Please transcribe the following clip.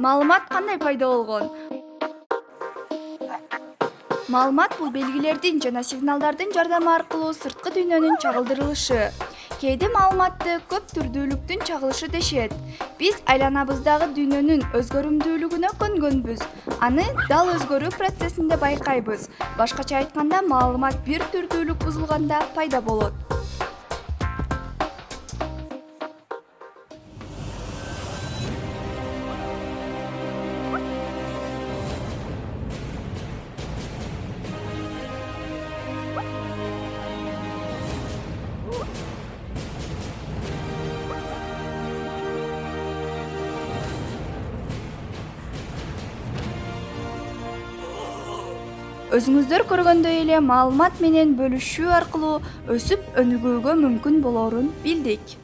Маалымат кандай пайда болгон? Маалымат бул белгилердин жана сигналдардын жардамы аркылуу сырткы дүйнөнүн чагылдырылышы. Кээде маалыматты көп түрдүүлүктүн чагылышы дешет. Биз айланабыздагы дүйнөнүн өзгөрүмдүүлүгүнө көнгөнбүз. Аны дал өзгөрүү процессинде байкайбыз. Башкача айтканда, маалымат бир түрдүүлүк бузулганда пайда болот. Өзүңүздөр көргөндөй эле маалымат менен бөлүшүү аркылуу өсүп өнүгүүгө мүмкүн болоорун билдик.